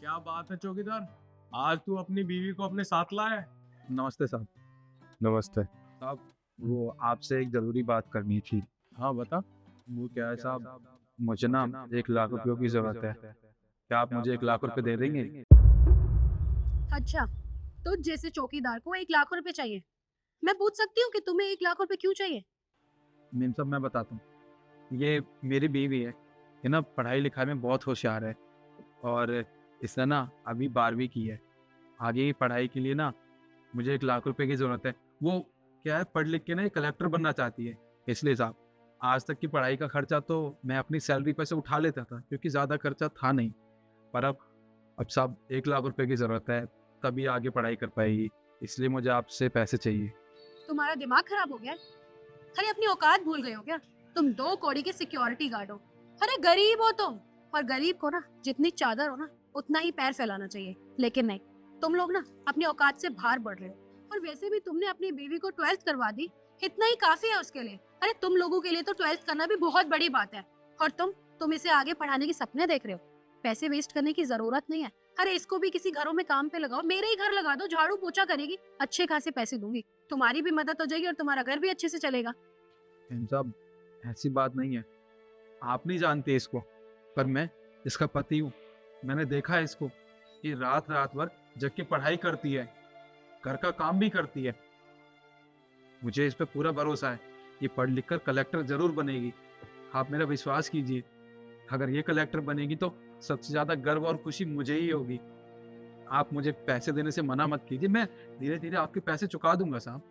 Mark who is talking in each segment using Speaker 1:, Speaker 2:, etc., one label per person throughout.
Speaker 1: क्या बात है चौकीदार, आज तू अपनी बीवी को अपने साथ लाया है?
Speaker 2: नमस्ते साहब।
Speaker 1: नमस्ते।
Speaker 2: साहब वो आपसे एक ज़रूरी बात करनी थी।
Speaker 1: हाँ बता।
Speaker 2: वो क्या है साहब, मुझे ना 1 लाख रुपयों की ज़रूरत है। क्या आप मुझे 1 लाख रुपए दे देंगे?
Speaker 3: अच्छा, तो जैसे चौकीदार को 1 लाख रुपए चाहिए। मैं पूछ सकती हूँ कि तुम्हें 1 लाख रुपए क्यों चाहिए?
Speaker 2: मेम साहब मैं बताता हूँ। ये मेरी बीवी है। ये ना पढ़ाई लिखाई में बहुत होशियार है और इसने ना अभी 12वीं की है। आगे की पढ़ाई के लिए ना मुझे 1 लाख रुपए की ज़रूरत है। वो क्या है, पढ़ लिख के ना ये कलेक्टर बनना चाहती है। इसलिए साहब, आज तक की पढ़ाई का खर्चा तो मैं अपनी सैलरी पे से उठा लेता था क्योंकि ज़्यादा खर्चा था नहीं। पर अब साहब 1 लाख रुपए की ज़रूरत है, तभी आगे पढ़ाई कर पाएगी। इसलिए मुझे आपसे पैसे चाहिए।
Speaker 3: तुम्हारा दिमाग खराब हो गया है? अरे अपनी औकात भूल गए हो क्या? तुम 2 कौड़ी के सिक्योरिटी गार्ड हो। अरे गरीब हो तुम, और गरीब को ना जितनी चादर हो ना उतना ही पैर फैलाना चाहिए। लेकिन नहीं, तुम लोग ना अपनी औकात से बाहर बढ़ रहे हो। और वैसे भी तुमने अपनी बीवी को 12th करवा दी, इतना ही काफी है उसके लिए। अरे तुम लोगों के लिए तो 12th करना भी बहुत बड़ी बात है। और तुम इसे आगे पढ़ाने के सपने देख रहे हो। पैसे वेस्ट करने की जरूरत नहीं है। अरे इसको भी किसी घरों में काम पे लगाओ, मेरे ही घर लगा दो, झाड़ू पोछा करेगी, अच्छे खासे पैसे दूंगी। तुम्हारी भी मदद हो जाएगी और तुम्हारा घर भी अच्छे से चलेगा।
Speaker 2: मेम साहब ऐसी बात नहीं है, आप नहीं जानते इसको, पर मैं इसका पति हूँ। मैंने देखा है इसको, ये रात रात भर जग के पढ़ाई करती है, घर का काम भी करती है। मुझे इस पे पूरा भरोसा है, ये पढ़ लिख कर कलेक्टर जरूर बनेगी। आप मेरा विश्वास कीजिए, अगर ये कलेक्टर बनेगी तो सबसे ज्यादा गर्व और खुशी मुझे ही होगी। आप मुझे पैसे देने से मना मत कीजिए, मैं धीरे धीरे आपके पैसे चुका दूंगा साहब।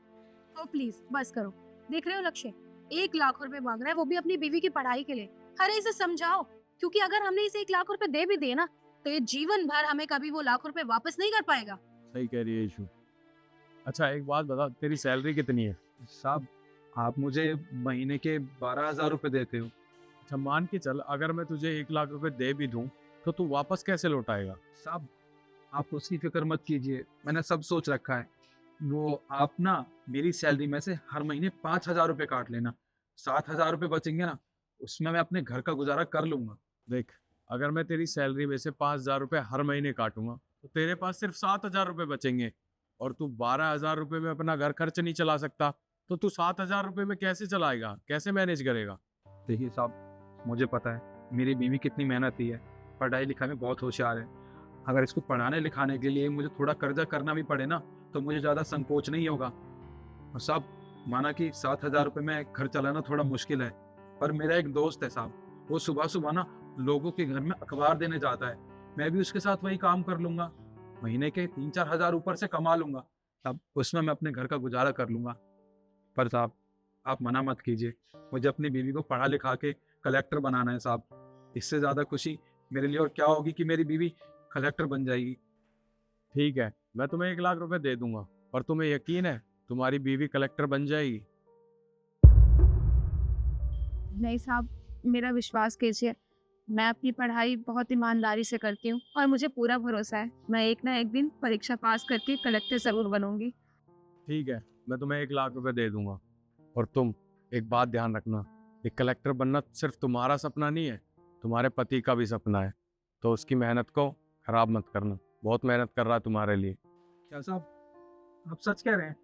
Speaker 3: ओ प्लीज बस करो। देख रहे हो लक्ष्य, 1 लाख रुपए मांग रहा है, वो भी अपनी बीवी की पढ़ाई के लिए। अरे इसे समझाओ, क्योंकि अगर हमने इसे 1 लाख रुपए दे भी दिए ना तो ये जीवन भर हमें कभी वो लाख रुपए वापस नहीं कर पाएगा।
Speaker 1: सही कह रही है ईशू। अच्छा एक बात बता, तेरी सैलरी कितनी है?
Speaker 2: साहब आप मुझे महीने के 12,000 रुपए देते हो।
Speaker 1: अच्छा मान के चल, अगर मैं तुझे 1 लाख रुपए दे भी दूं तो तू वापस कैसे लौटाएगा?
Speaker 2: साहब आप उसकी फिक्र मत कीजिए, मैंने सब सोच रखा है। वो आप ना मेरी सैलरी में से हर महीने 5,000 रुपये काट लेना। 7,000 रुपये बचेंगे ना, उसमें मैं अपने घर का गुजारा कर लूंगा।
Speaker 1: देख, अगर मैं तेरी सैलरी में से 5,000 रुपये हर महीने काटूंगा तो तेरे पास सिर्फ 7,000 रुपये बचेंगे, और तू 12,000 रुपये में अपना घर खर्च नहीं चला सकता, तो तू 7,000 रुपये में कैसे चलाएगा, कैसे मैनेज करेगा?
Speaker 2: देखिए साहब, मुझे पता है मेरी बीवी कितनी मेहनती है, पढ़ाई लिखाई में बहुत होशियार है। अगर इसको पढ़ाने लिखाने के लिए मुझे थोड़ा कर्जा करना भी पड़े ना, तो मुझे ज़्यादा संकोच नहीं होगा। और साहब माना कि 7,000 रुपये में घर चलाना थोड़ा मुश्किल है, पर मेरा एक दोस्त है साहब, वो सुबह सुबह ना लोगों के घर में अखबार देने जाता है। मैं भी उसके साथ वही काम कर लूंगा, महीने के 3-4 हज़ार ऊपर से कमा लूंगा, तब उसमें मैं अपने घर का गुजारा कर लूंगा। पर साहब आप मना मत कीजिए, मुझे अपनी बीवी को पढ़ा लिखा के कलेक्टर बनाना है साहब। इससे ज़्यादा खुशी मेरे लिए और क्या होगी कि मेरी बीवी कलेक्टर बन जाएगी।
Speaker 1: ठीक है, मैं तुम्हें 1 लाख रुपए दे दूंगा, और तुम्हें यकीन है तुम्हारी बीवी कलेक्टर बन जाएगी?
Speaker 3: नहीं साहब, मेरा विश्वास कीजिए, मैं अपनी पढ़ाई बहुत ईमानदारी से करती हूँ और मुझे पूरा भरोसा है मैं एक ना एक दिन परीक्षा पास करके कलेक्टर जरूर बनूंगी।
Speaker 1: ठीक है, मैं तुम्हें 1 लाख रुपए दे दूंगा। और तुम एक बात ध्यान रखना, एक कलेक्टर बनना सिर्फ तुम्हारा सपना नहीं है, तुम्हारे पति का भी सपना है, तो उसकी मेहनत को खराब मत करना। बहुत मेहनत कर रहा है तुम्हारे लिए।
Speaker 2: क्या साहब आप सच कह रहे हैं?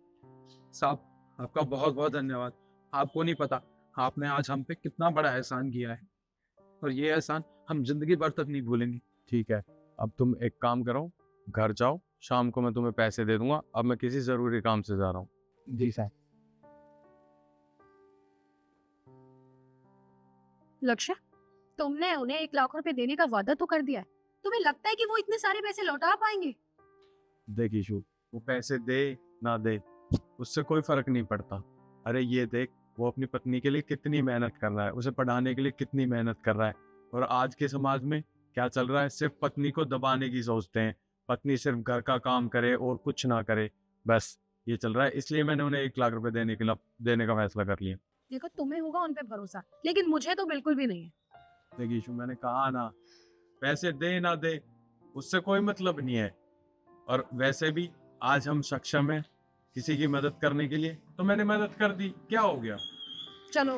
Speaker 2: साहब आपका बहुत बहुत धन्यवाद। आपको नहीं पता आपने आज हम पे कितना बड़ा एहसान किया है, और ये एहसान हम जिंदगी भर तक नहीं भूलेंगे।
Speaker 1: ठीक है, अब तुम एक काम करो, घर जाओ, शाम को मैं तुम्हें पैसे दे दूंगा। अब मैं किसी ज़रूरी काम से जा रहा हूँ।
Speaker 2: जी साहब।
Speaker 3: लक्ष्य, तुमने उन्हें 1 लाख रुपए देने का वादा तो कर दिया है। तुम्हें लगता है कि वो इतने सारे पैसे लौटा पाएंगे?
Speaker 1: देख ईशू, वो पैसे दे ना दे उससे कोई फर्क नहीं पड़ता। अरे ये देख, वो अपनी पत्नी के लिए कितनी मेहनत कर रहा है, उसे पढ़ाने के लिए कितनी मेहनत कर रहा है। और आज के समाज में क्या चल रहा है, सिर्फ पत्नी को दबाने की सोचते हैं, पत्नी सिर्फ घर का काम करे और कुछ ना करे, बस ये चल रहा है। इसलिए मैंने उन्हें 1 लाख रुपए देने का फैसला कर लिया।
Speaker 3: देखो, तुम्हें होगा उन पे भरोसा, लेकिन मुझे तो बिल्कुल भी नहीं है।
Speaker 1: देख ईशू, मैंने कहा ना, पैसे दे ना दे उससे कोई मतलब नहीं है। और वैसे भी आज हम सक्षम हैं किसी की मदद करने के लिए, तो मैंने मदद कर दी, क्या हो गया?
Speaker 3: चलो